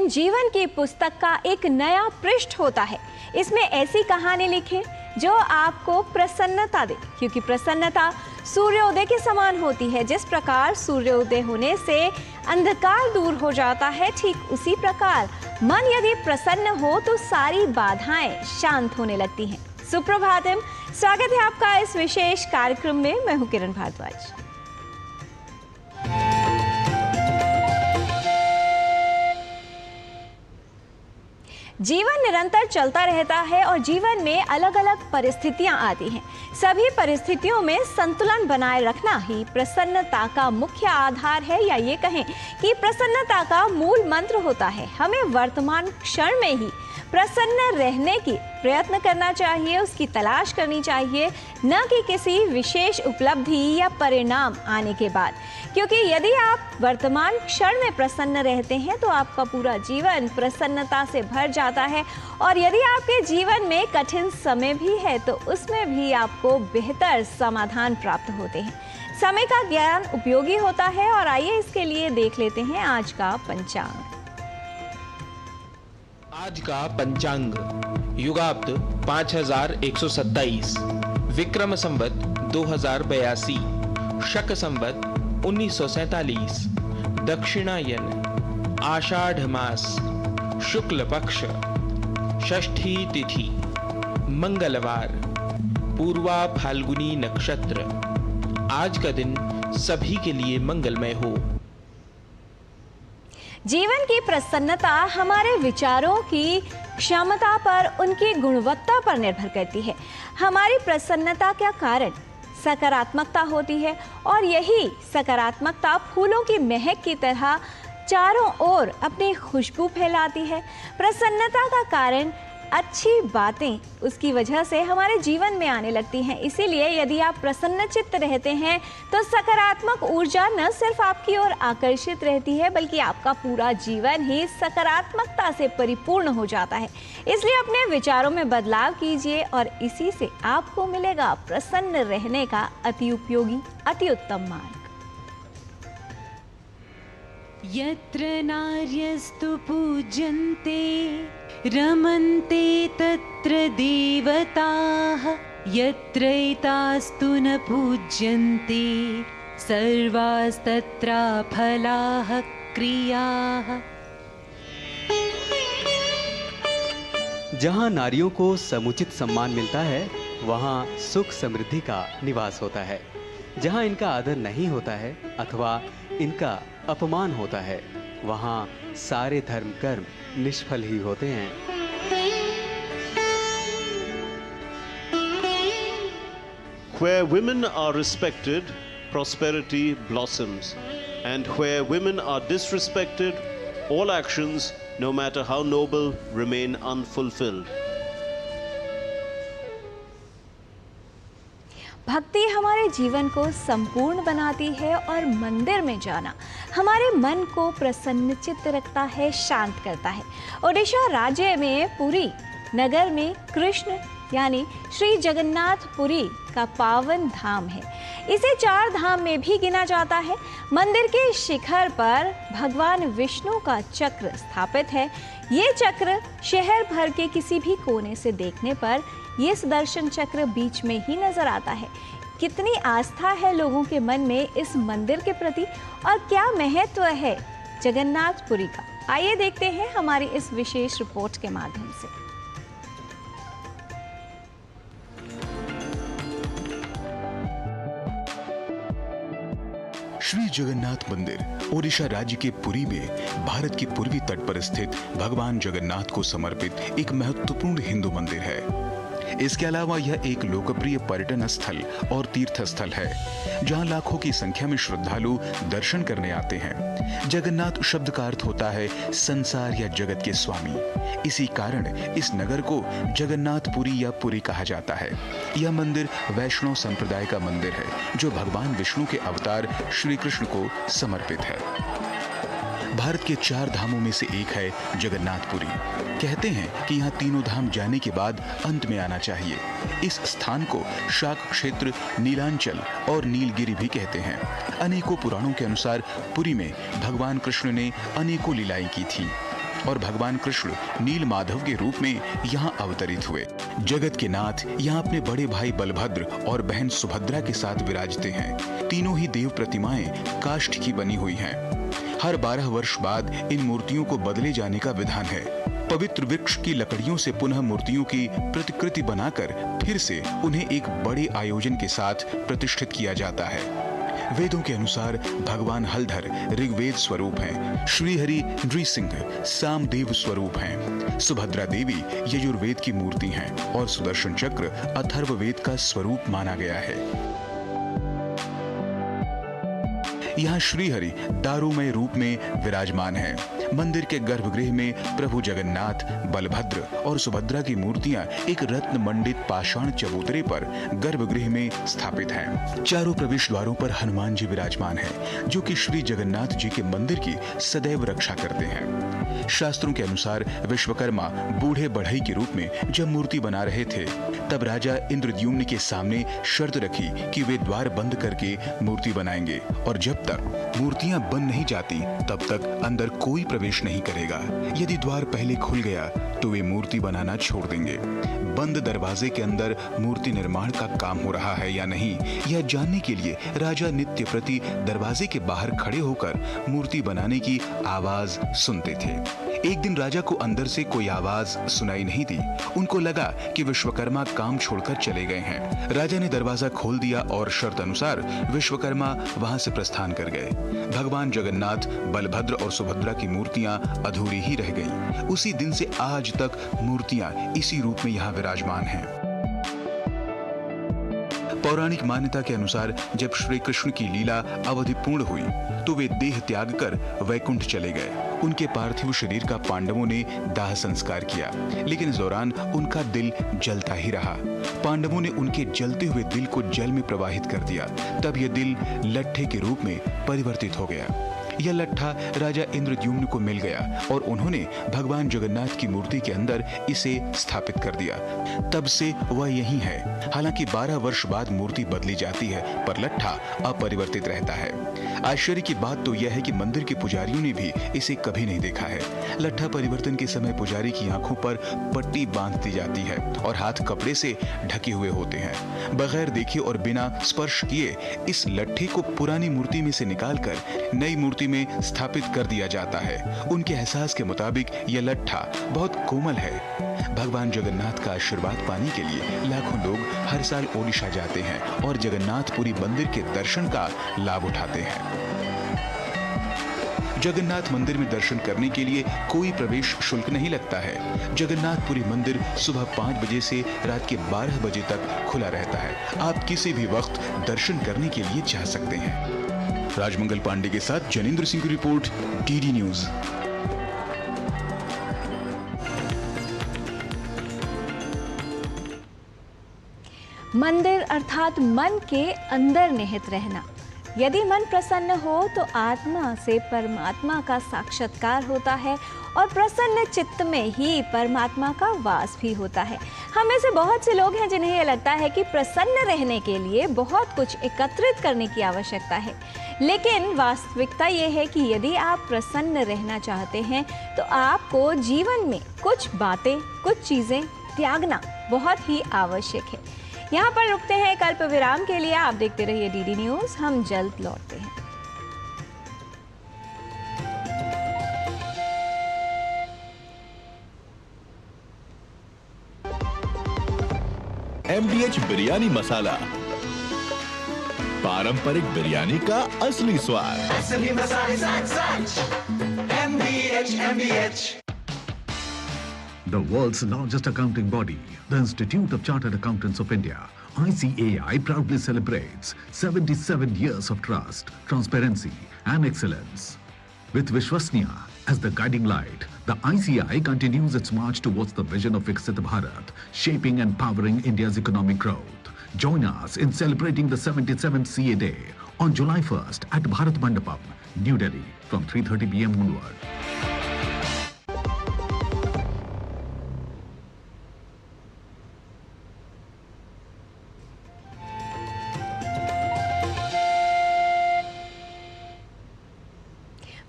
जीवन की पुस्तक का एक नया पृष्ठ होता है। इसमें ऐसी कहानी लिखें जो आपको प्रसन्नता दे, क्योंकि प्रसन्नता सूर्योदय के समान होती है। जिस प्रकार सूर्योदय होने से अंधकार दूर हो जाता है, ठीक उसी प्रकार मन यदि प्रसन्न हो तो सारी बाधाएं शांत होने लगती हैं। सुप्रभातम, स्वागत है आपका इस विशेष कार्यक्रम में। मैं हूं किरण भारद्वाज। जीवन निरंतर चलता रहता है और जीवन में अलग अलग परिस्थितियां आती हैं। सभी परिस्थितियों में संतुलन बनाए रखना ही प्रसन्नता का मुख्य आधार है, या ये कहें कि प्रसन्नता का मूल मंत्र होता है। हमें वर्तमान क्षण में ही प्रसन्न रहने की प्रयत्न करना चाहिए, उसकी तलाश करनी चाहिए, न कि किसी विशेष उपलब्धि या परिणाम आने के बाद। क्योंकि यदि आप वर्तमान क्षण में प्रसन्न रहते हैं तो आपका पूरा जीवन प्रसन्नता से भर जाता है, और यदि आपके जीवन में कठिन समय भी है तो उसमें भी आपको बेहतर समाधान प्राप्त होते हैं। समय का ज्ञान उपयोगी होता है, और आइए इसके लिए देख लेते हैं आज का पंचांग। आज का पंचांग युगाब्द 5127, विक्रम संवत 2082, शक संवत 1947, दक्षिणायन, आषाढ़ मास, शुक्ल पक्ष, षष्ठी तिथि, मंगलवार, पूर्वा फाल्गुनी नक्षत्र। आज का दिन सभी के लिए मंगलमय हो। जीवन की प्रसन्नता हमारे विचारों की क्षमता पर, उनकी गुणवत्ता पर निर्भर करती है। हमारी प्रसन्नता का कारण सकारात्मकता होती है, और यही सकारात्मकता फूलों की महक की तरह चारों ओर अपनी खुशबू फैलाती है। प्रसन्नता का कारण अच्छी बातें उसकी वजह से हमारे जीवन में आने लगती हैं। इसीलिए यदि आप प्रसन्नचित्त रहते हैं तो सकारात्मक ऊर्जा न सिर्फ आपकी ओर आकर्षित रहती है, बल्कि आपका पूरा जीवन ही सकारात्मकता से परिपूर्ण हो जाता है। इसलिए अपने विचारों में बदलाव कीजिए, और इसी से आपको मिलेगा प्रसन्न रहने का अति उपयोगी, अति उत्तम मार्ग। यत्र नार्यस्तु पूज्यन्ते रमन्ते तत्र देवताः, यत्रैतास्तु न पूज्यन्ते सर्वास्तत्राफलाः क्रियाः। जहाँ नारियों को समुचित सम्मान मिलता है, वहाँ सुख समृद्धि का निवास होता है। जहाँ इनका आदर नहीं होता है अथवा इनका अपमान होता है, वहाँ सारे धर्म कर्म निष्फल ही होते हैं। Where women are respected, prosperity blossoms, and where women are disrespected, all actions, no matter how noble, remain unfulfilled. भक्ति हमारे जीवन को संपूर्ण बनाती है, और मंदिर में जाना हमारे मन को प्रसन्नचित्त रखता है, शांत करता है। ओडिशा राज्य में पुरी नगर में कृष्ण यानी श्री जगन्नाथ पुरी का पावन धाम है। इसे 4 धाम में भी गिना जाता है। मंदिर के शिखर पर भगवान विष्णु का चक्र स्थापित है। ये चक्र शहर भर के किसी भी कोने से देखने पर ये सुदर्शन चक्र बीच में ही नजर आता है। कितनी आस्था है लोगों के मन में इस मंदिर के प्रति, और क्या महत्व है जगन्नाथपुरी का। आइए देखते हैं हमारी इस विशेष रिपोर्ट के माध्यम से। श्री जगन्नाथ मंदिर ओडिशा राज्य के पुरी में भारत के पूर्वी तट पर स्थित भगवान जगन्नाथ को समर्पित एक महत्वपूर्ण हिंदू मंदिर है। इसके अलावा यह एक लोकप्रिय पर्यटन स्थल और तीर्थ स्थल है, जहां लाखों की संख्या में श्रद्धालु दर्शन करने आते हैं। जगन्नाथ शब्द का अर्थ होता है संसार या जगत के स्वामी। इसी कारण इस नगर को जगन्नाथपुरी या पुरी कहा जाता है। यह मंदिर वैष्णव संप्रदाय का मंदिर है, जो भगवान विष्णु के अवतार श्री कृष्ण को समर्पित है। भारत के 4 धामों में से एक है जगन्नाथपुरी। कहते हैं कि यहाँ तीनों धाम जाने के बाद अंत में आना चाहिए। इस स्थान को शाक क्षेत्र, नीलांचल और नीलगिरी भी कहते हैं। अनेकों पुराणों के अनुसार पुरी में भगवान कृष्ण ने अनेकों लीलाएं की थी। और भगवान कृष्ण नील माधव के रूप में यहाँ अवतरित हुए। जगत के नाथ यहाँ अपने बड़े भाई बलभद्र और बहन सुभद्रा के साथ विराजते हैं। तीनों ही देव प्रतिमाएं काष्ठ की बनी हुई हैं। हर 12 वर्ष बाद इन मूर्तियों को बदले जाने का विधान है। पवित्र वृक्ष की लकड़ियों से पुनः मूर्तियों की प्रतिकृति बनाकर फिर से उन्हें एक बड़े आयोजन के साथ प्रतिष्ठित किया जाता है। वेदों के अनुसार भगवान हलधर ऋग्वेद स्वरूप हैं, श्रीहरि नृसिंह सामदेव स्वरूप हैं, सुभद्रा देवी यजुर्वेद की मूर्ति हैं और सुदर्शन चक्र अथर्ववेद का स्वरूप माना गया है। यहाँ श्रीहरि दारुमय रूप में विराजमान है। मंदिर के गर्भगृह में प्रभु जगन्नाथ, बलभद्र और सुभद्रा की मूर्तियां एक रत्न मंडित पाषाण चबूतरे पर गर्भगृह में स्थापित हैं। चारों प्रवेश द्वारों पर हनुमान जी विराजमान हैं, जो कि श्री जगन्नाथ जी के मंदिर की सदैव रक्षा करते हैं। शास्त्रों के अनुसार विश्वकर्मा बूढ़े बढ़ई के रूप में जब मूर्ति बना रहे थे, तब राजा इंद्रद्युम्न के सामने शर्त रखी कि वे द्वार बंद करके मूर्ति बनाएंगे और जब तक मूर्तियां बन नहीं जाती तब तक अंदर कोई प्रवेश नहीं करेगा। यदि द्वार पहले खुल गया तो वे मूर्ति बनाना छोड़ देंगे। बंद दरवाजे के अंदर मूर्ति निर्माण का काम हो रहा है या नहीं, यह जानने के लिए राजा नित्य प्रति दरवाजे के बाहर खड़े होकर मूर्ति बनाने की आवाज सुनते थे। एक दिन राजा को अंदर से कोई आवाज सुनाई नहीं दी। उनको लगा कि विश्वकर्मा काम छोड़कर चले गए हैं। राजा ने दरवाजा खोल दिया और शर्त अनुसार विश्वकर्मा वहां से प्रस्थान कर गए। भगवान जगन्नाथ, बलभद्र और सुभद्रा की मूर्तियां अधूरी ही रह गईं। उसी दिन से आज तक मूर्तियां इसी रूप में यहाँ विराजमान हैं। पौराणिक मान्यता के अनुसार जब श्री कृष्ण की लीला अवधि पूर्ण हुई तो वे देह त्याग कर वैकुंठ चले गए। उनके पार्थिव शरीर का पांडवों ने दाह संस्कार किया, लेकिन इस दौरान उनका दिल जलता ही रहा। पांडवों ने उनके जलते हुए दिल को जल में प्रवाहित कर दिया। तब यह दिल लट्ठे के रूप में परिवर्तित हो गया। यह लट्ठा राजा इंद्रद्युम्न को मिल गया और उन्होंने भगवान जगन्नाथ की मूर्ति के अंदर इसे स्थापित कर दिया। तब से वह यही है। हालांकि 12 वर्ष बाद मूर्ति बदली जाती है, पर लट्ठा अपरिवर्तित रहता है। आश्चर्य की बात तो यह है कि मंदिर के पुजारियों ने भी इसे कभी नहीं देखा है। लट्ठा परिवर्तन के समय पुजारी की आंखों पर पट्टी बांध दी जाती है और हाथ कपड़े से ढके हुए होते हैं। बगैर देखे और बिना स्पर्श किए इस लट्ठे को पुरानी मूर्ति में से निकालकर नई मूर्ति में स्थापित कर दिया जाता है। उनके एहसास के मुताबिक यह लट्ठा बहुत कोमल है। भगवान जगन्नाथ का आशीर्वाद पाने के लिए लाखों लोग हर साल ओडिशा जाते हैं और जगन्नाथपुरी मंदिर के दर्शन का लाभ उठाते हैं। जगन्नाथ मंदिर में दर्शन करने के लिए कोई प्रवेश शुल्क नहीं लगता है। जगन्नाथपुरी मंदिर सुबह 5 बजे से रात के 12 बजे तक खुला रहता है। आप किसी भी वक्त दर्शन करने के लिए जा सकते हैं। राजमंगल पांडे के साथ जनेंद्र सिंह की रिपोर्ट, डीडी न्यूज। मंदिर अर्थात मन के अंदर निहित रहना। यदि मन प्रसन्न हो तो आत्मा से परमात्मा का साक्षात्कार होता है और प्रसन्न चित्त में ही परमात्मा का वास भी होता है। हम में से बहुत से लोग हैं जिन्हें यह लगता है कि प्रसन्न रहने के लिए बहुत कुछ एकत्रित करने की आवश्यकता है, लेकिन वास्तविकता यह है कि यदि आप प्रसन्न रहना चाहते हैं तो आपको जीवन में कुछ बातें, कुछ चीज़ें त्यागना बहुत ही आवश्यक है। यहाँ पर रुकते हैं एक अल्प विराम के लिए। आप देखते रहिए डीडी न्यूज, हम जल्द लौटते हैं। MDH बिरयानी मसाला, पारंपरिक बिरयानी का असली स्वाद। असली मसाले MDH। The world's largest accounting body, the Institute of Chartered Accountants of India, ICAI, proudly celebrates 77 years of trust, transparency and excellence. With Vishwasniya as the guiding light, the ICAI continues its march towards the vision of Viksit Bharat, shaping and powering India's economic growth. Join us in celebrating the 77th CA Day on July 1st at Bharat Mandapam, New Delhi from 3:30 p.m. onward.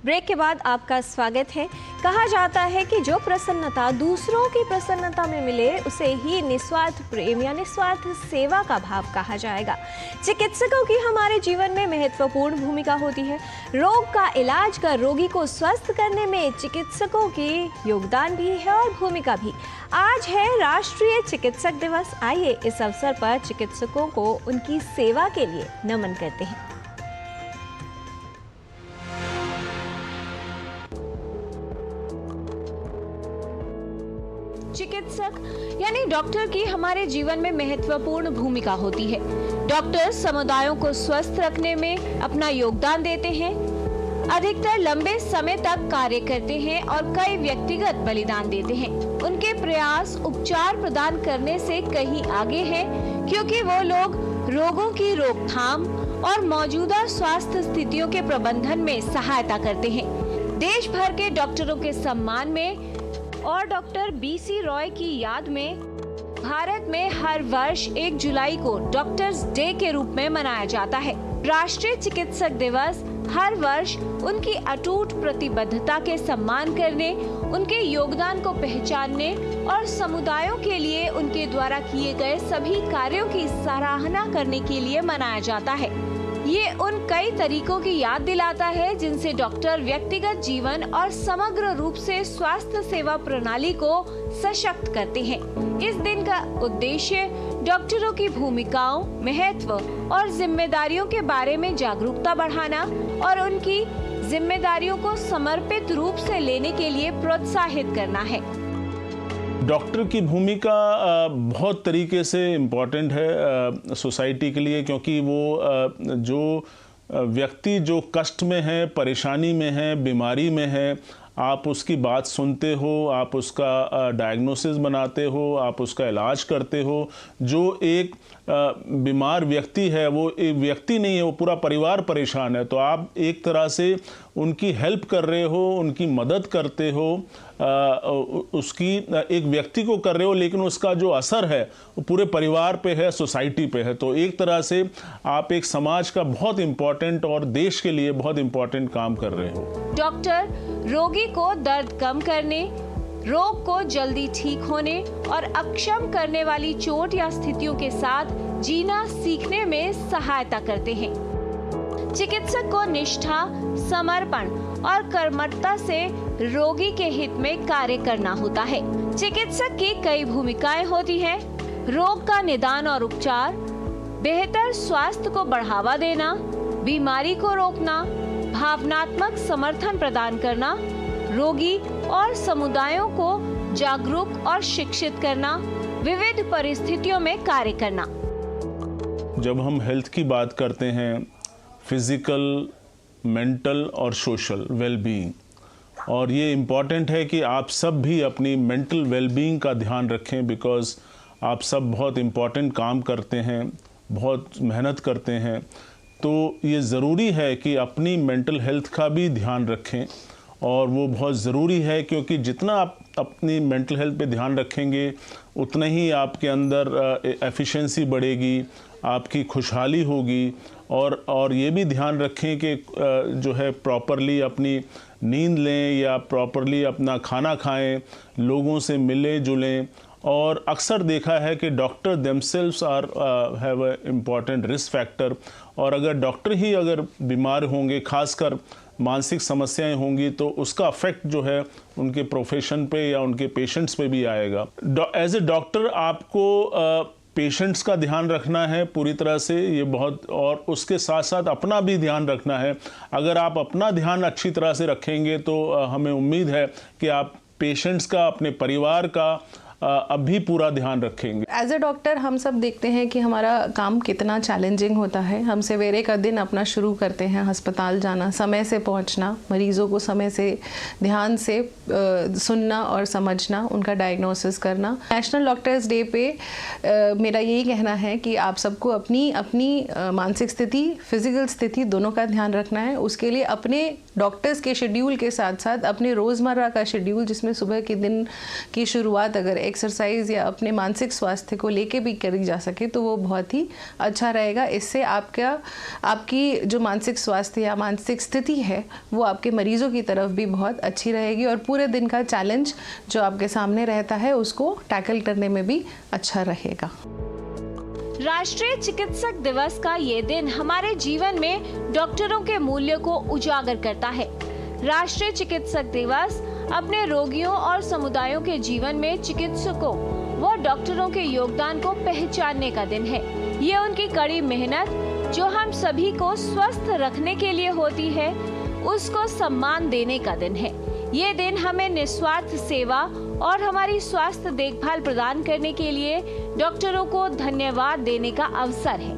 Break के बाद आपका स्वागत है। कहा जाता है कि जो प्रसन्नता दूसरों की प्रसन्नता में मिले उसे ही निस्वार्थ प्रेम या निस्वार्थ सेवा का भाव कहा जाएगा। चिकित्सकों की हमारे जीवन में महत्वपूर्ण भूमिका होती है। रोग का इलाज कर रोगी को स्वस्थ करने में चिकित्सकों की योगदान भी है और भूमिका भी। आज है राष्ट्रीय चिकित्सक दिवस। आइए इस अवसर पर चिकित्सकों को उनकी सेवा के लिए नमन करते हैं। चिकित्सक यानी डॉक्टर की हमारे जीवन में महत्वपूर्ण भूमिका होती है। डॉक्टर समुदायों को स्वस्थ रखने में अपना योगदान देते हैं, अधिकतर लंबे समय तक कार्य करते हैं और कई व्यक्तिगत बलिदान देते हैं। उनके प्रयास उपचार प्रदान करने से कहीं आगे हैं, क्योंकि वो लोग रोगों की रोकथाम और मौजूदा स्वास्थ्य स्थितियों के प्रबंधन में सहायता करते हैं। देश भर के डॉक्टरों के सम्मान में और डॉक्टर बीसी रॉय की याद में भारत में हर वर्ष 1 जुलाई को डॉक्टर्स डे के रूप में मनाया जाता है। राष्ट्रीय चिकित्सक दिवस हर वर्ष उनकी अटूट प्रतिबद्धता के सम्मान करने, उनके योगदान को पहचानने और समुदायों के लिए उनके द्वारा किए गए सभी कार्यों की सराहना करने के लिए मनाया जाता है। ये उन कई तरीकों की याद दिलाता है जिनसे डॉक्टर व्यक्तिगत जीवन और समग्र रूप से स्वास्थ्य सेवा प्रणाली को सशक्त करते हैं। इस दिन का उद्देश्य डॉक्टरों की भूमिकाओं, महत्व और जिम्मेदारियों के बारे में जागरूकता बढ़ाना और उनकी जिम्मेदारियों को समर्पित रूप से लेने के लिए प्रोत्साहित करना है। डॉक्टर की भूमिका बहुत तरीके से इम्पॉर्टेंट है सोसाइटी के लिए, क्योंकि वो जो व्यक्ति जो कष्ट में है, परेशानी में है, बीमारी में है, आप उसकी बात सुनते हो, आप उसका डायग्नोसिस बनाते हो, आप उसका इलाज करते हो। जो एक बीमार व्यक्ति है वो एक व्यक्ति नहीं है, वो पूरा परिवार परेशान है, तो आप एक तरह से उनकी हेल्प कर रहे हो, उनकी मदद करते हो, उसकी एक व्यक्ति को कर रहे हो, लेकिन उसका जो असर है वो पूरे परिवार पे है, सोसाइटी पे है। तो एक तरह से आप एक समाज का बहुत इम्पोर्टेंट और देश के लिए बहुत इम्पोर्टेंट काम कर रहे हो। डॉक्टर रोगी को दर्द कम करने, रोग को जल्दी ठीक होने और अक्षम करने वाली चोट या स्थितियों के साथ जीना सीखने में सहायता करते हैं। चिकित्सक को निष्ठा, समर्पण और कर्मठता से रोगी के हित में कार्य करना होता है। चिकित्सक की कई भूमिकाएं होती हैं। रोग का निदान और उपचार, बेहतर स्वास्थ्य को बढ़ावा देना, बीमारी को रोकना, भावनात्मक समर्थन प्रदान करना, रोगी और समुदायों को जागरूक और शिक्षित करना, विविध परिस्थितियों में कार्य करना। जब हम हेल्थ की बात करते हैं, फिजिकल, मेंटल और सोशल वेलबीइंग, और ये इम्पॉर्टेंट है कि आप सब भी अपनी मेंटल वेलबीइंग का ध्यान रखें, बिकॉज़ आप सब बहुत इम्पॉर्टेंट काम करते हैं, बहुत मेहनत करते हैं। तो ये ज़रूरी है कि अपनी मेंटल हेल्थ का भी ध्यान रखें, और वो बहुत ज़रूरी है, क्योंकि जितना आप अपनी मेंटल हेल्थ पे ध्यान रखेंगे उतना ही आपके अंदर एफिशिएंसी बढ़ेगी, आपकी खुशहाली होगी। और ये भी ध्यान रखें कि जो है प्रॉपरली अपनी नींद लें या प्रॉपरली अपना खाना खाएं, लोगों से मिलें जुलें। और अक्सर देखा है कि doctor themselves are have a important risk factor, और अगर डॉक्टर ही अगर बीमार होंगे, खासकर मानसिक समस्याएं होंगी, तो उसका अफेक्ट जो है उनके प्रोफेशन पे या उनके पेशेंट्स पे भी आएगा। एज ए डॉक्टर आपको पेशेंट्स का ध्यान रखना है पूरी तरह से, ये बहुत, और उसके साथ साथ अपना भी ध्यान रखना है। अगर आप अपना ध्यान अच्छी तरह से रखेंगे तो हमें उम्मीद है कि आप पेशेंट्स का, अपने परिवार का अब भी पूरा ध्यान रखेंगे। एज ए डॉक्टर हम सब देखते हैं कि हमारा काम कितना चैलेंजिंग होता है। हम सवेरे का दिन अपना शुरू करते हैं अस्पताल जाना, समय से पहुंचना, मरीज़ों को समय से ध्यान से सुनना और समझना, उनका डायग्नोसिस करना। नेशनल डॉक्टर्स डे पे मेरा यही कहना है कि आप सबको अपनी अपनी मानसिक स्थिति, फिजिकल स्थिति दोनों का ध्यान रखना है। उसके लिए अपने डॉक्टर्स के शेड्यूल के साथ साथ अपने रोज़मर्रा का शेड्यूल, जिसमें सुबह के दिन की शुरुआत अगर एक्सरसाइज या अपने मानसिक स्वास्थ्य को लेके भी करी जा सके तो वो बहुत ही अच्छा रहेगा। इससे आपकी जो मानसिक स्वास्थ्य या मानसिक स्थिति है वो आपके मरीजों की तरफ भी बहुत अच्छी रहेगी और पूरे दिन का चैलेंज जो आपके सामने रहता है उसको टैकल करने में भी अच्छा रहेगा। राष्ट्रीय चिकित्सक दिवस का ये दिन हमारे जीवन में डॉक्टरों के मूल्य को उजागर करता है। राष्ट्रीय चिकित्सक दिवस अपने रोगियों और समुदायों के जीवन में चिकित्सकों व डॉक्टरों के योगदान को पहचानने का दिन है। ये उनकी कड़ी मेहनत जो हम सभी को स्वस्थ रखने के लिए होती है, उसको सम्मान देने का दिन है। ये दिन हमें निस्वार्थ सेवा और हमारी स्वास्थ्य देखभाल प्रदान करने के लिए डॉक्टरों को धन्यवाद देने का अवसर है।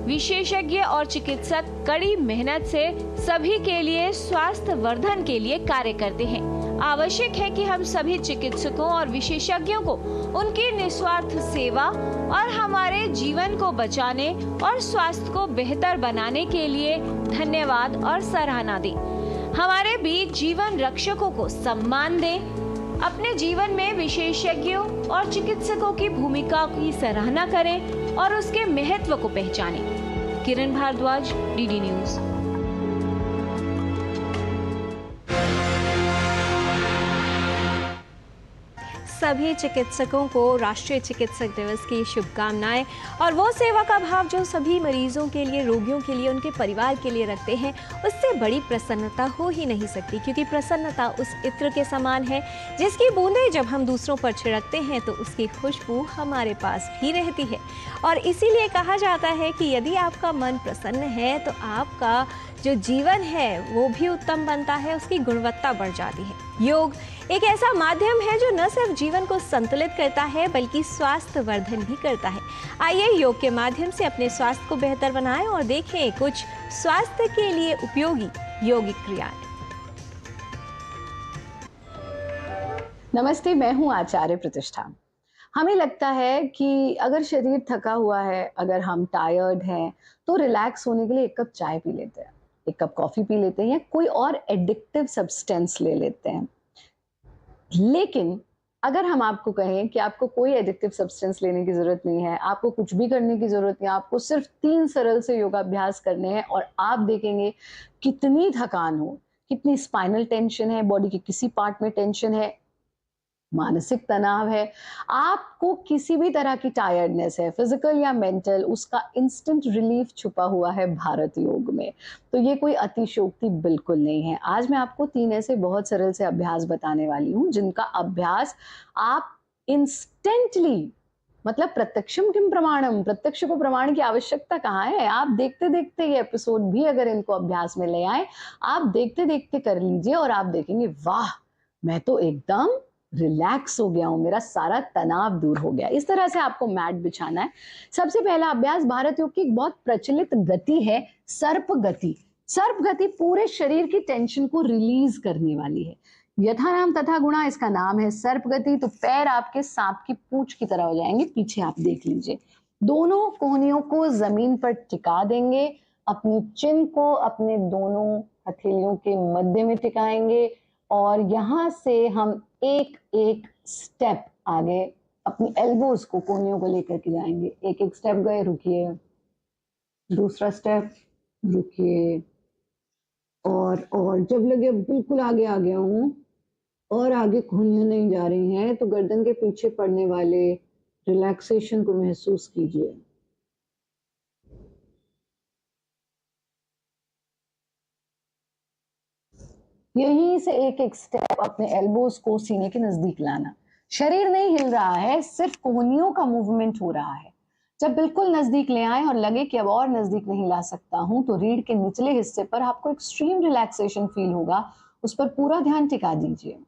विशेषज्ञ और चिकित्सक कड़ी मेहनत से सभी के लिए स्वास्थ्य वर्धन के लिए कार्य करते हैं। आवश्यक है कि हम सभी चिकित्सकों और विशेषज्ञों को उनकी निस्वार्थ सेवा और हमारे जीवन को बचाने और स्वास्थ्य को बेहतर बनाने के लिए धन्यवाद और सराहना दें। हमारे बीच जीवन रक्षकों को सम्मान दें। अपने जीवन में विशेषज्ञों और चिकित्सकों की भूमिका की सराहना करें और उसके महत्व को पहचानें। किरण भारद्वाज, डीडी न्यूज। सभी चिकित्सकों को राष्ट्रीय चिकित्सक दिवस की शुभकामनाएं और वो सेवा का भाव जो सभी मरीजों के लिए, रोगियों के लिए, उनके परिवार के लिए रखते हैं, उससे बड़ी प्रसन्नता हो ही नहीं सकती, क्योंकि प्रसन्नता उस इत्र के समान है जिसकी बूंदें जब हम दूसरों पर छिड़कते हैं तो उसकी खुशबू हमारे पास भी रहती है। और इसीलिए कहा जाता है कि यदि आपका मन प्रसन्न है तो आपका जो जीवन है वो भी उत्तम बनता है, उसकी गुणवत्ता बढ़ जाती है। योग एक ऐसा माध्यम है जो न सिर्फ जीवन को संतुलित करता है बल्कि स्वास्थ्य वर्धन भी करता है। आइए योग के माध्यम से अपने स्वास्थ्य को बेहतर बनाएं और देखें कुछ स्वास्थ्य के लिए उपयोगी योगिक क्रियाएं। नमस्ते, मैं हूं आचार्य प्रतिष्ठा। हमें लगता है कि अगर शरीर थका हुआ है, अगर हम टायर्ड हैं, तो रिलैक्स होने के लिए एक कप चाय पी लेते हैं, एक कप कॉफी पी लेते हैं या कोई और एडिक्टिव सब्सटेंस ले लेते हैं। लेकिन अगर हम आपको कहें कि आपको कोई एडिक्टिव सब्सटेंस लेने की जरूरत नहीं है, आपको कुछ भी करने की जरूरत नहीं है, आपको सिर्फ 3 सरल से योगाभ्यास करने हैं और आप देखेंगे कितनी थकान हो, कितनी स्पाइनल टेंशन है, बॉडी के किसी पार्ट में टेंशन है, मानसिक तनाव है, आपको किसी भी तरह की टायर्डनेस है, फिजिकल या मेंटल, उसका इंस्टेंट रिलीफ छुपा हुआ है भारत योग में। तो ये कोई अतिशयोक्ति बिल्कुल नहीं है। आज मैं आपको 3 ऐसे बहुत सरल से अभ्यास बताने वाली हूँ जिनका अभ्यास आप इंस्टेंटली, मतलब प्रत्यक्षम किम प्रमाणम, प्रत्यक्ष को प्रमाण की आवश्यकता कहाँ है, आप देखते देखते ये एपिसोड भी अगर इनको अभ्यास में ले आए, आप देखते देखते कर लीजिए और आप देखेंगे वाह, मैं तो एकदम रिलैक्स हो गया हूं, मेरा सारा तनाव दूर हो गया। इस तरह से आपको मैट बिछाना है। सबसे पहला अभ्यास भारत योग की एक बहुत प्रचलित गति है, सर्प गति। सर्प गति पूरे शरीर की टेंशन को रिलीज करने वाली है। यथा नाम तथा गुणा इसका नाम है, सर्प गति। तो पैर आपके सांप की पूंछ की तरह हो जाएंगे, पीछे आप देख लीजिए। दोनों कोहनियों को जमीन पर टिका देंगे, अपनी चिन को अपने दोनों हथेलियों के मध्य में टिकाएंगे और यहां से हम एक एक स्टेप आगे अपनी एल्बोज को, कोहनियों को लेकर के जाएंगे। एक एक स्टेप गए, रुकिए, दूसरा स्टेप, रुकिए, और जब लगे बिल्कुल आगे आ गया हूं और आगे कोहनियां नहीं जा रही हैं तो गर्दन के पीछे पड़ने वाले रिलैक्सेशन को महसूस कीजिए। यहीं से एक एक स्टेप अपने एल्बोज को सीने के नजदीक लाना। शरीर नहीं हिल रहा है, सिर्फ कोहनियों का मूवमेंट हो रहा है। जब बिल्कुल नजदीक ले आए और लगे कि अब और नजदीक नहीं ला सकता हूं, तो रीढ़ के निचले हिस्से पर आपको एक्सट्रीम रिलैक्सेशन फील होगा, उस पर पूरा ध्यान टिका दीजिए।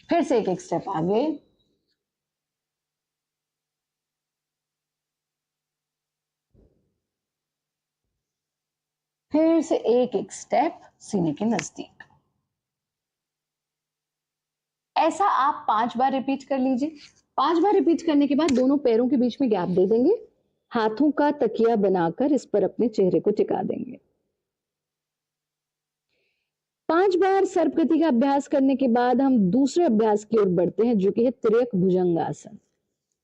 फिर से एक एक स्टेप आगे, फिर से एक एक स्टेप सीने के नजदीक। ऐसा आप 5 बार रिपीट कर लीजिए। 5 बार रिपीट करने के बाद दोनों पैरों के बीच में गैप दे देंगे, हाथों का तकिया बनाकर इस पर अपने चेहरे को टिका देंगे। 5 बार सर्पगति का अभ्यास करने के बाद हम दूसरे अभ्यास की ओर बढ़ते हैं, जो कि है तिर्यक भुजंगासन।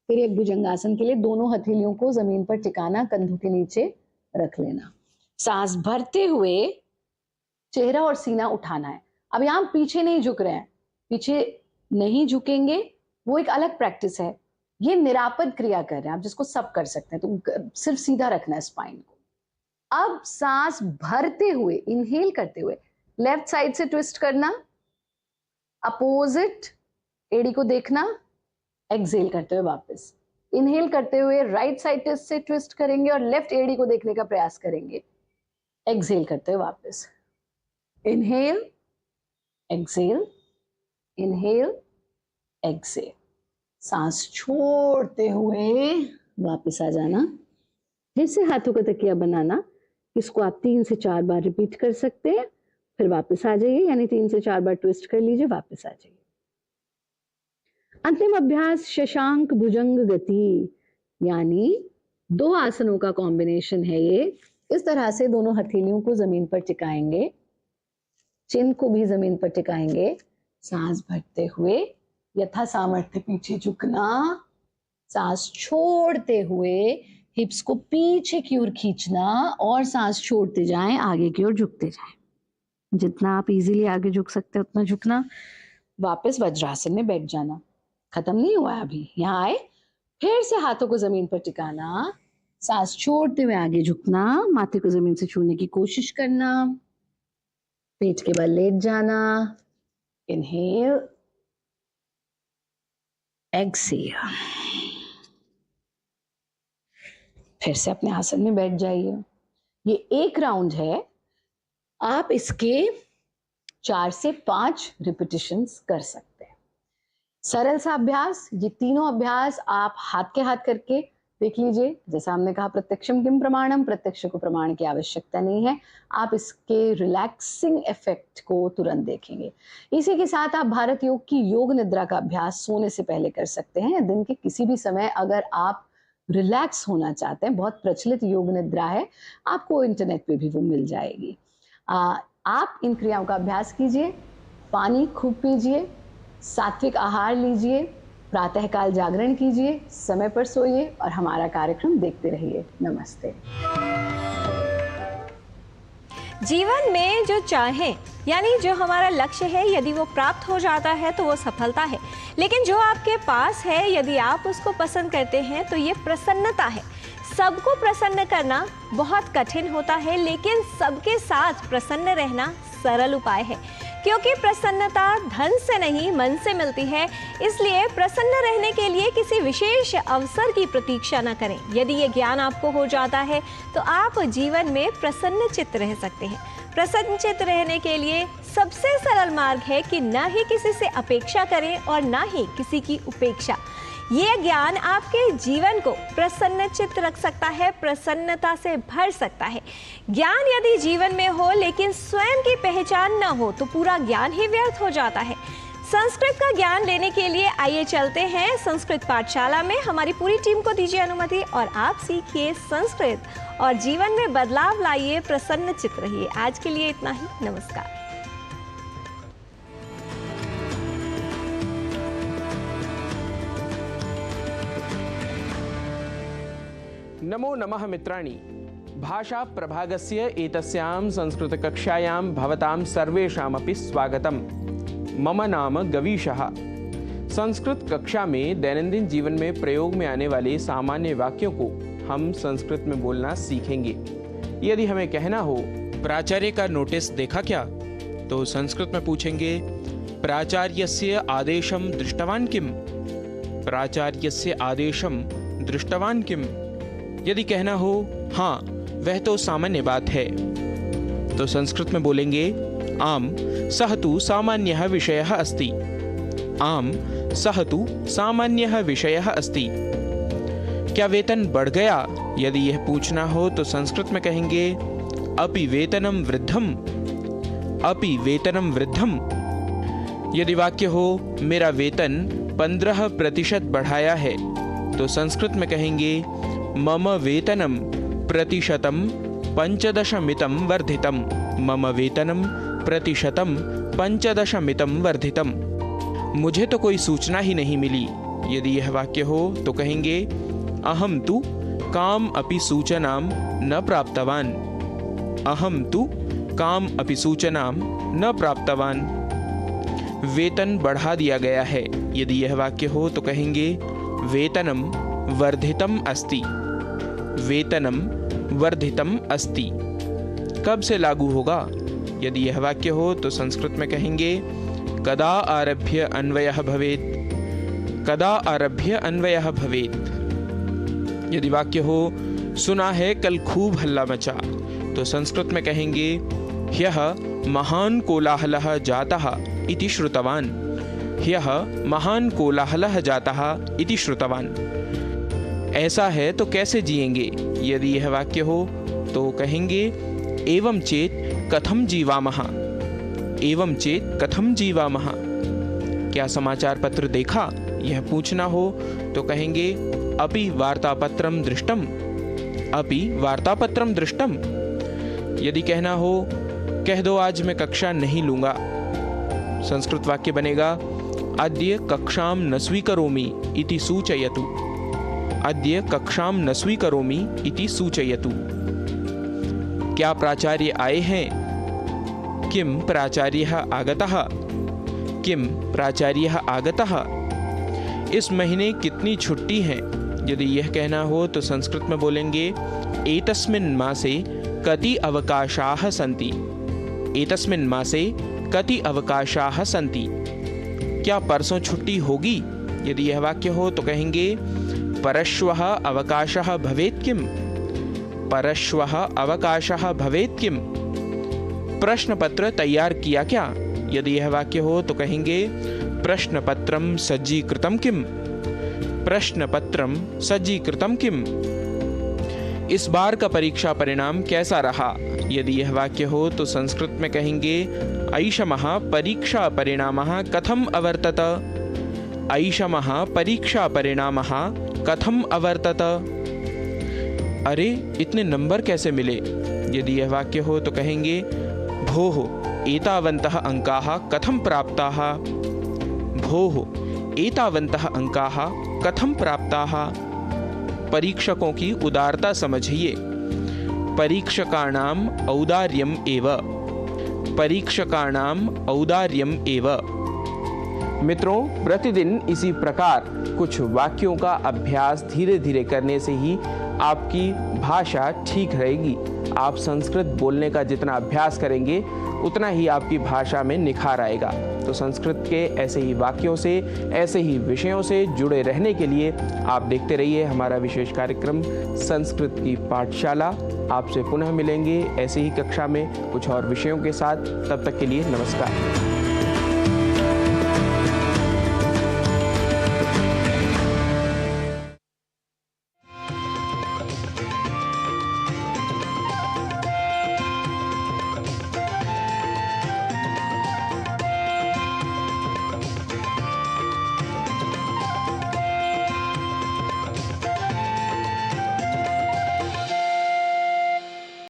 तिर्यक भुजंगासन के लिए दोनों हथेलियों को जमीन पर टिकाना, कंधों के नीचे रख लेना। सांस भरते हुए चेहरा और सीना उठाना है। अब यहाँ पीछे नहीं झुक रहे हैं, पीछे नहीं झुकेंगे, वो एक अलग प्रैक्टिस है। ये निरापद क्रिया कर रहे हैं आप, जिसको सब कर सकते हैं, तो सिर्फ सीधा रखना है स्पाइन को। अब सांस भरते हुए, इनहेल करते हुए लेफ्ट साइड से ट्विस्ट करना, अपोजिट एड़ी को देखना, एक्सहेल करते हुए वापस। इनहेल करते हुए राइट साइड से ट्विस्ट करेंगे और लेफ्ट एड़ी को देखने का प्रयास करेंगे, एक्सहेल करते हुए वापस। Inhale, exhale, inhale, exhale. सांस छोड़ते हुए वापस आ जाना। फिर से हाथों का तकिया बनाना। इसको आप 3 से 4 बार रिपीट कर सकते हैं। फिर वापस आ जाइए, यानी 3 से 4 बार ट्विस्ट कर लीजिए, वापस आ जाइए। अंतिम अभ्यास शशांक भुजंग गति, यानी 2 आसनों का कॉम्बिनेशन है ये। इस तरह से दोनों हथेलियों को जमीन पर टिकाएंगे, चिन को भी जमीन पर टिकाएंगे। सांस भरते हुए यथा सामर्थ्य पीछे झुकना, सांस छोड़ते हुए हिप्स को पीछे की ओर खींचना और सांस छोड़ते जाएं, आगे की ओर झुकते जाएं। जितना आप इजीली आगे झुक सकते हैं उतना झुकना। वापस वज्रासन में बैठ जाना। खत्म नहीं हुआ है अभी, यहाँ आए, फिर से हाथों को जमीन पर टिकाना, सांस छोड़ते हुए आगे झुकना, माथे को जमीन से छूने की कोशिश करना, पेट के बल लेट जाना। Inhale, exhale. फिर से अपने आसन में बैठ जाइए। ये एक राउंड है, आप इसके 4 से 5 रिपीटिशंस कर सकते हैं। सरल सा अभ्यास। ये तीनों अभ्यास आप हाथ के हाथ करके देख लीजिए। जैसा हमने कहा, प्रत्यक्षम किम प्रमाणम, प्रत्यक्ष को प्रमाण की आवश्यकता नहीं है। आप इसके रिलैक्सिंग इफेक्ट को तुरंत देखेंगे। इसी के साथ आप भारत योग की योग निद्रा का अभ्यास सोने से पहले कर सकते हैं। दिन के किसी भी समय अगर आप रिलैक्स होना चाहते हैं, बहुत प्रचलित योग निद्रा है, आपको इंटरनेट पे भी वो मिल जाएगी। आप इन क्रियाओं का अभ्यास कीजिए, पानी खूब पीजिए, सात्विक आहार लीजिए, प्रातःकाल जागरण कीजिए, समय पर सोइए और हमारा कार्यक्रम देखते रहिए। नमस्ते। जीवन में जो चाहें, यानी जो हमारा लक्ष्य है, यदि वो प्राप्त हो जाता है तो वो सफलता है। लेकिन जो आपके पास है, यदि आप उसको पसंद करते हैं तो ये प्रसन्नता है। सबको प्रसन्न करना बहुत कठिन होता है, लेकिन सबके साथ प्रसन्न रहना सरल उपाय है, क्योंकि प्रसन्नता धन से नहीं मन से मिलती है। इसलिए प्रसन्न रहने के लिए किसी विशेष अवसर की प्रतीक्षा न करें। यदि ये ज्ञान आपको हो जाता है तो आप जीवन में प्रसन्न चित्त रह सकते हैं। प्रसन्न चित्त रहने के लिए सबसे सरल मार्ग है कि न ही किसी से अपेक्षा करें और न ही किसी की उपेक्षा। ये ज्ञान आपके जीवन को प्रसन्न चित्त रख सकता है, प्रसन्नता से भर सकता है। ज्ञान यदि जीवन में हो लेकिन स्वयं की पहचान न हो तो पूरा ज्ञान ही व्यर्थ हो जाता है। संस्कृत का ज्ञान लेने के लिए आइए चलते हैं संस्कृत पाठशाला में। हमारी पूरी टीम को दीजिए अनुमति और आप सीखिए संस्कृत और जीवन में बदलाव लाइए, प्रसन्न चित्त रहिए। आज के लिए इतना ही। नमस्कार। नमो नमः मित्राणि। भाषा प्रभागस्य एतस्यां संस्कृतकक्षायां भवतां सर्वेषामपि स्वागतम्। मम नाम गवीशः। संस्कृत कक्षा में दैनंदिन जीवन में प्रयोग में आने वाले सामान्य वाक्यों को हम संस्कृत में बोलना सीखेंगे। यदि हमें कहना हो प्राचार्य का नोटिस देखा क्या, तो संस्कृत में पूछेंगे प्राचार्यस्य आदेशं दृष्टवान् किम्? प्राचार्यस्य आदेशं दृष्टवान् किम्? यदि कहना हो हाँ वह तो सामान्य बात है, तो संस्कृत में बोलेंगे आम सह तु सामान्यः विषयः अस्ति। आम सह तु सामान्यः विषयः अस्ति। क्या वेतन बढ़ गया? यदि यह पूछना हो तो संस्कृत में कहेंगे अपि वेतनं वृद्धम। अपि वेतनं वृद्धम। यदि वाक्य हो मेरा वेतन 15% बढ़ाया है, तो संस्कृत में कहेंगे मम वेतनं प्रतिशतं 15 वर्धितम। मम वेतनं प्रतिशतं 15 वर्धितम। मुझे तो कोई सूचना ही नहीं मिली। यदि यह वाक्य हो तो कहेंगे अहम तु काम अपि सूचनां न प्राप्तवान। अहम तु काम अपि सूचनां न प्राप्तवान। वेतन बढ़ा दिया गया है। यदि यह वाक्य हो तो कहेंगे वेतनम वर्धितम अस्ति। वेतनम वर्धितम अस्ति। कब से लागू होगा? यदि यह वाक्य हो तो संस्कृत में कहेंगे कदा आरभ्य अन्वयः भवेत्। कदा आरभ्य अन्वयः भवेत्। यदि वाक्य हो सुना है कल खूब हल्ला मचा, तो संस्कृत में कहेंगे ह्यः महान् कोलाहलः जातः इति श्रुतवान्। ह्यः महान् कोलाहलः जातः इति श्रुतवान्। ऐसा है तो कैसे जिएंगे? यदि यह वाक्य हो तो कहेंगे एवं चेत् कथं जीवामः। एवं चेत् कथं जीवामः। क्या समाचार पत्र देखा? यह पूछना हो तो कहेंगे अपि वार्तापत्रं दृष्टम। अपि वार्तापत्रम दृष्टम। यदि कहना हो कह दो आज मैं कक्षा नहीं लूंगा, संस्कृत वाक्य बनेगा अद्य कक्षां न स्वीकरोमि इति सूचयतु। अद्य कक्षां न स्वीकरोमि इति सूचयतु। क्या प्राचार्य आए हैं? किम प्राचार्यः आगतः। किम प्राचार्यः आगतः। इस महीने कितनी छुट्टी हैं? यदि यह कहना हो तो संस्कृत में बोलेंगे एतस्मिन् मासे कति अवकाशाः सन्ति। एतस्मिन् मासे कति अवकाशाः सन्ति। क्या परसों छुट्टी होगी? यदि यह वाक्य हो तो कहेंगे परश्वः अवकाशः भवेत् किम। परश्वः अवकाशः भवेत् किम। प्रश्न पत्र तैयार किया क्या? यदि यह वाक्य हो तो कहेंगे प्रश्न पत्रम सज्जीकृतं किम। प्रश्न पत्रम सज्जीकृतं किम। इस बार का परीक्षा परिणाम कैसा रहा? यदि यह वाक्य हो तो संस्कृत में कहेंगे ऐषमः परीक्षा परिणामः कथम अवर्तत। ऐषमः परीक्षा परिणामः कथम अवर्तत। अरे इतने नंबर कैसे मिले? यदि यह वाक्य हो तो कहेंगे भोः एतावन्तः अंकाः कथम प्राप्ताः। भोः एतावन्तः अंकाः कथम प्राप्ताः। परीक्षकों की उदारता समझिए। परीक्षकाणाम औदार्यम एव। परीक्षकाणाम औदार्यम एव। मित्रों, प्रतिदिन इसी प्रकार कुछ वाक्यों का अभ्यास धीरे धीरे करने से ही आपकी भाषा ठीक रहेगी। आप संस्कृत बोलने का जितना अभ्यास करेंगे उतना ही आपकी भाषा में निखार आएगा। तो संस्कृत के ऐसे ही वाक्यों से, ऐसे ही विषयों से जुड़े रहने के लिए आप देखते रहिए हमारा विशेष कार्यक्रम संस्कृत की पाठशाला। आपसे पुनः मिलेंगे ऐसे ही कक्षा में कुछ और विषयों के साथ। तब तक के लिए नमस्कार।